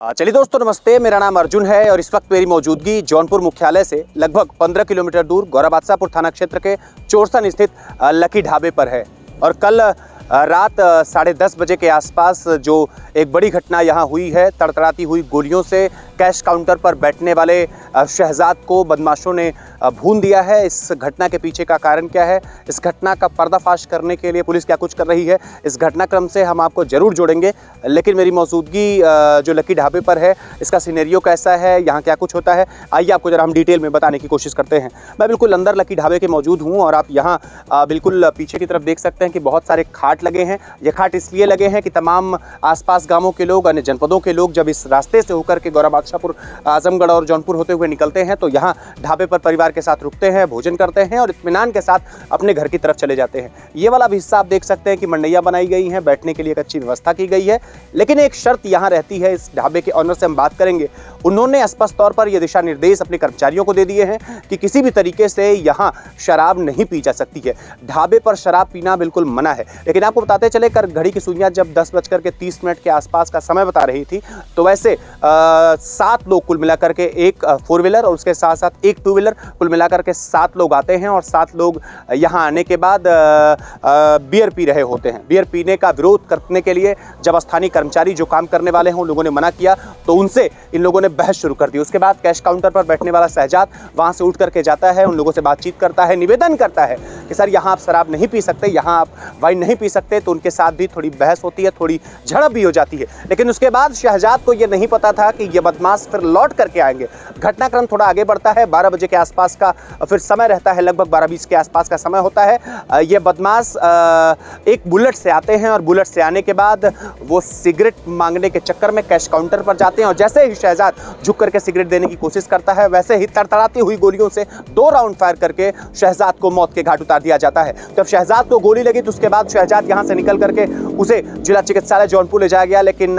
चलिए दोस्तों नमस्ते, मेरा नाम अर्जुन है और इस वक्त मेरी मौजूदगी जौनपुर मुख्यालय से लगभग 15 किलोमीटर दूर गौराबादशाहपुर थाना क्षेत्र के चोरसन स्थित लकी ढाबे पर है। और कल रात 10:30 बजे के आसपास जो एक बड़ी घटना यहाँ हुई है, तड़तड़ाती हुई गोलियों से कैश काउंटर पर बैठने वाले शहजाद को बदमाशों ने भून दिया है। इस घटना के पीछे का कारण क्या है, इस घटना का पर्दाफाश करने के लिए पुलिस क्या कुछ कर रही है, इस घटनाक्रम से हम आपको जरूर जोड़ेंगे। लेकिन मेरी मौजूदगी जो लकी ढाबे पर है, इसका सिनेरियो कैसा है, यहाँ क्या कुछ होता है, आइए आपको जरा हम डिटेल में बताने की कोशिश करते हैं। मैं बिल्कुल अंदर लकी ढाबे के मौजूद हूँ और आप यहाँ बिल्कुल पीछे की तरफ देख सकते हैं कि बहुत सारे खाट लगे हैं। ये खाट इसलिए लगे हैं कि तमाम आसपास गांवों के लोग, अन्य जनपदों के लोग जब इस रास्ते से होकर के गौराबादशाहपुर, आजमगढ़ और जौनपुर होते हुए निकलते हैं तो यहाँ ढाबे पर परिवार के साथ रुकते हैं, भोजन करते हैं और इत्मीनान के साथ अपने घर की तरफ चले जाते हैं। ये वाला भी हिस्सा आप देख सकते हैं कि मंडैया बनाई गई हैं, बैठने के लिए एक अच्छी व्यवस्था की गई है। लेकिन एक शर्त यहाँ रहती है, इस ढाबे के ऑनर से हम बात करेंगे। उन्होंने स्पष्ट तौर पर ये दिशा निर्देश अपने कर्मचारियों को दे दिए हैं कि किसी भी तरीके से यहाँ शराब नहीं पी जा सकती है। ढाबे पर शराब पीना बिल्कुल मना है। लेकिन आपको बताते चले कर घड़ी की सुइयां जब 10:30 के आसपास का समय बता रही थी तो वैसे 7 लोग कुल मिलाकर के, एक 4 व्हीलर और उसके साथ साथ एक 2 व्हीलर, कुल मिलाकर के 7 लोग आते हैं और 7 लोग यहाँ आने के बाद बियर पी रहे होते हैं। बियर पीने का विरोध करने के लिए जब स्थानीय कर्मचारी जो काम करने वाले हैं उन लोगों ने मना किया तो उनसे इन लोगों ने बहस शुरू कर दी। उसके बाद कैश काउंटर पर बैठने वाला शहजाद वहाँ से उठ करके जाता है, उन लोगों से बातचीत करता है, निवेदन करता है कि सर यहाँ आप शराब नहीं पी सकते, यहाँ आप वाइन नहीं पी सकते। तो उनके साथ भी थोड़ी बहस होती है, थोड़ी झड़प भी हो जाती है। लेकिन उसके बाद शहजाद को ये नहीं पता था कि ये बदमाश फिर लौट करके आएंगे। घटनाक्रम थोड़ा आगे बढ़ता है, 12 बजे के आसपास का फिर समय रहता है, लगभग 12:20 के आसपास का समय होता है। ये बदमाश एक बुलेट से आते हैं और बुलेट से आने के बाद वो सिगरेट मांगने के चक्कर में कैश काउंटर पर जाते हैं और जैसे ही शहजाद झुक करके सिगरेट देने की कोशिश करता है वैसे ही तड़तड़ाती हुई गोलियों से 2 राउंड फायर करके शहजाद को मौत के घाट उतार दिया जाता है। जब शहजाद को गोली लगी तो उसके बाद शहजाद यहाँ से निकल करके उसे जिला चिकित्सालय जौनपुर ले जाया गया, लेकिन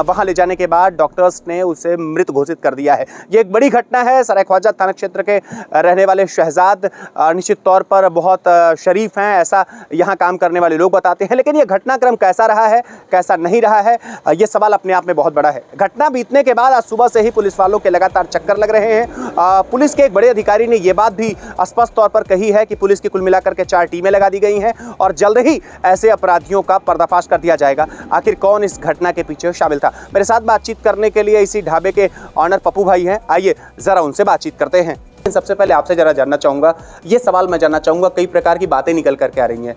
वहां ले जाने के बाद डॉक्टर्स ने उसे मृत घोषित कर दिया है। ये एक बड़ी घटना है। सरायख्वाजा थाना क्षेत्र के रहने वाले शहजाद निश्चित तौर पर बहुत शरीफ हैं, ऐसा यहाँ काम करने वाले लोग बताते हैं। लेकिन ये घटनाक्रम कैसा रहा है, कैसा नहीं रहा है, ये सवाल अपने आप में बहुत बड़ा है। घटना बीतने के बाद आज सुबह से ही पुलिस वालों के लगातार चक्कर लग रहे हैं। पुलिस के एक बड़े अधिकारी ने यह बात भी स्पष्ट तौर पर कही है कि पुलिस की कुल मिलाकर के 4 टीमें लगा दी गई हैं और जल्द ही ऐसे अपराधियों का पर्दाफाश कर दिया जाएगा। आखिर कौन इस घटना के पीछे शामिल था, मेरे साथ बातचीत करने के लिए इसी ढाबे के ऑनर पप्पू भाई हैं। आइए जरा उनसे बातचीत करते हैं। सबसे पहले आपसे जरा जानना चाहूँगा, ये सवाल मैं जानना चाहूँगा, कई प्रकार की बातें निकल करके आ रही हैं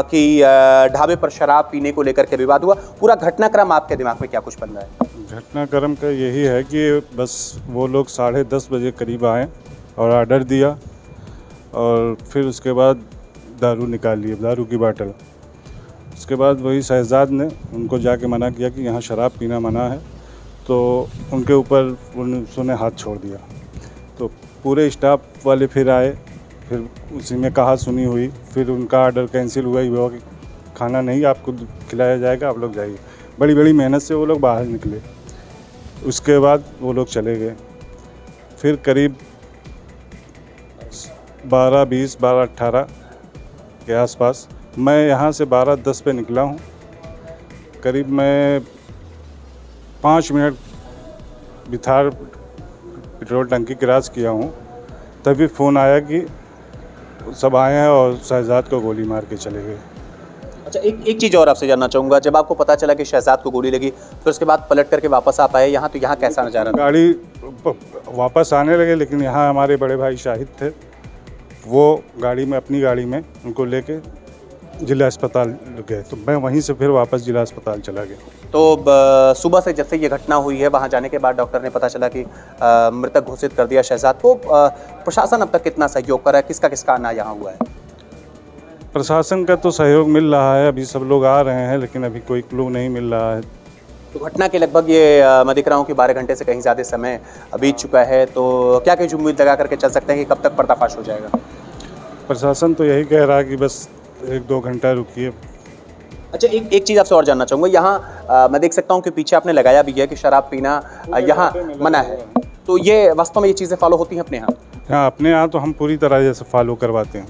कि ढाबे पर शराब पीने को लेकर के विवाद हुआ। पूरा घटनाक्रम आपके दिमाग में क्या कुछ बन रहा है? घटनाक्रम का यही है कि बस वो लोग 10:30 बजे करीब आए और ऑर्डर दिया और फिर उसके बाद दारू निकाल लिए, दारू की बाटल। उसके बाद वही शहजाद ने उनको जाके मना किया कि यहाँ शराब पीना मना है, तो उनके ऊपर उन्होंने हाथ छोड़ दिया। तो पूरे स्टाफ वाले फिर आए, फिर उसी में कहा सुनी हुई, फिर उनका ऑर्डर कैंसिल हुआ कि खाना नहीं आपको खिलाया जाएगा, आप लोग जाइए। बड़ी बड़ी मेहनत से वो लोग बाहर निकले। उसके बाद वो लोग चले गए। फिर करीब 12:20, 12:18 के आसपास मैं यहाँ से 12:10 पे निकला हूँ। करीब मैं 5 मिनट बिथार पेट्रोल टंकी क्रॉस किया हूँ, तभी फ़ोन आया कि सब आए हैं और शहजाद को गोली मार के चले गए। अच्छा, एक चीज़ और आपसे जानना चाहूँगा, जब आपको पता चला कि शहजाद को गोली लगी फिर उसके बाद पलट करके वापस आ पाए यहाँ, तो यहाँ कैसा नज़ारा? गाड़ी वापस आने लगे, लेकिन यहाँ हमारे बड़े भाई शाहिद थे, वो गाड़ी में, अपनी गाड़ी में उनको लेके जिला अस्पताल गए, तो मैं वहीं से फिर वापस जिला अस्पताल चला गया। तो सुबह से जैसे ये घटना हुई है, वहाँ जाने के बाद डॉक्टर ने पता चला कि मृतक घोषित कर दिया शहजाद को। प्रशासन अब तक कितना सहयोग कर रहा है, किसका किसका आना यहाँ हुआ है? प्रशासन का तो सहयोग मिल रहा है, अभी सब लोग आ रहे हैं, लेकिन अभी कोई क्लू नहीं मिल रहा है। तो घटना के लगभग ये मैं दिख रहा हूँ कि 12 घंटे से कहीं ज़्यादा समय बीत चुका है, तो क्या कुछ उम्मीद लगा करके चल सकते हैं कि कब तक पर्दाफाश हो जाएगा? प्रशासन तो यही कह रहा है कि बस 1-2 घंटा रुकिए। अच्छा, एक चीज़ आपसे और जानना चाहूँगा, यहाँ मैं देख सकता हूँ कि पीछे आपने लगाया भी है कि शराब पीना यहाँ मना है, तो ये वास्तव में ये चीज़ें फॉलो होती हैं अपने यहाँ? हाँ, अपने यहाँ तो हम पूरी तरह जैसे फॉलो करवाते हैं।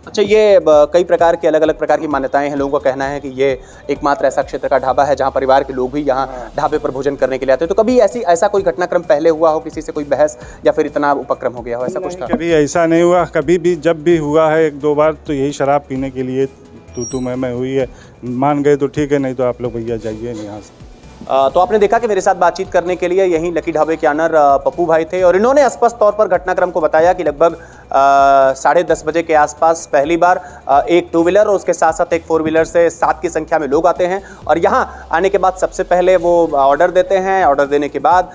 अच्छा, ये कई प्रकार की अलग अलग प्रकार की मान्यताएं हैं। लोगों का कहना है कि ये एकमात्र ऐसा क्षेत्र का ढाबा है जहां परिवार के लोग ही यहां ढाबे पर भोजन करने के लिए आते हैं। तो कभी ऐसा कोई घटनाक्रम पहले हुआ हो, किसी से कोई बहस या फिर इतना उपक्रम हो गया हो, ऐसा कुछ था? कभी ऐसा नहीं हुआ। कभी भी जब भी हुआ है एक दो बार तो यही शराब पीने के लिए तू मैं हुई है। मान गए तो ठीक है, नहीं तो आप लोग भैया जाइए यहाँ से। तो आपने देखा कि मेरे साथ बातचीत करने के लिए यहीं लकी ढाबे के ऑनर पप्पू भाई थे और इन्होंने स्पष्ट तौर पर घटनाक्रम को बताया कि लगभग 10:30 बजे के आसपास पहली बार एक टू व्हीलर और उसके साथ साथ एक फोर व्हीलर से 7 की संख्या में लोग आते हैं और यहाँ आने के बाद सबसे पहले वो ऑर्डर देते हैं। ऑर्डर देने के बाद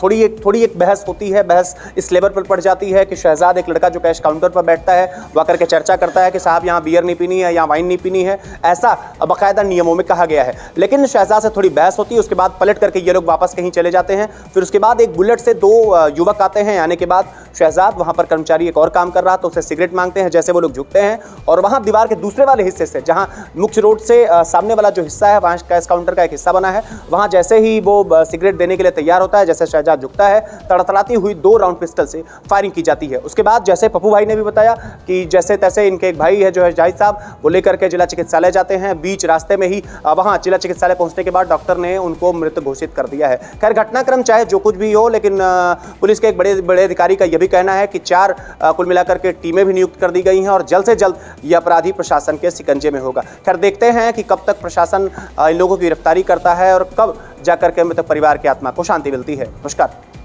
थोड़ी एक बहस होती है। बहस इस लेवल पर पड़ जाती है कि शहजाद, एक लड़का जो कैश काउंटर पर बैठता है, वो आकर के चर्चा करता है कि साहब यहाँ बियर नहीं पीनी है, यहाँ वाइन नहीं पीनी है, ऐसा बाकायदा नियमों में कहा गया है। लेकिन शहजाद से थोड़ी बहस होती है, उसके बाद पलट करके ये लोग वापस कहीं चले जाते हैं। फिर उसके बाद एक बुलेट से 2 युवक आते हैं। आने के बाद शहजाद, वहां पर कर्मचारी एक और काम कर रहा तो उसे सिगरेट मांगते हैं। जैसे वो लोग झुकते हैं और वहां दीवार के दूसरे वाले हिस्से से, जहां मुख्य रोड से सामने वाला जो हिस्सा है, वहां कैश काउंटर का एक हिस्सा बना है, वहां जैसे ही वो सिगरेट देने के लिए तैयार होता है, जैसे शहजाद झुकता है, तड़तड़ाती हुई 2 राउंड पिस्टल से फायरिंग की जाती है। उसके बाद जैसे पप्पू भाई ने भी बताया कि जैसे तैसे इनके एक भाई है जो है जाहिद साहब, वो लेकर के जिला चिकित्सालय जाते हैं। बीच रास्ते में ही वहां जिला चिकित्सालय पहुंचने के बाद डॉक्टर ने उनको मृत घोषित कर दिया है। खैर, घटनाक्रम चाहे जो कुछ भी हो, लेकिन पुलिस के एक बड़े अधिकारी का यह भी कहना है कि 4 कुल मिलाकर के टीमें भी नियुक्त कर दी गई हैं और जल्द से जल्द यह अपराधी प्रशासन के शिकंजे में होगा। खैर, देखते हैं कि कब तक प्रशासन इन लोगों की गिरफ्तारी करता है और कब जाकर के मृतक परिवार की आत्मा को शांति मिलती है। नमस्कार।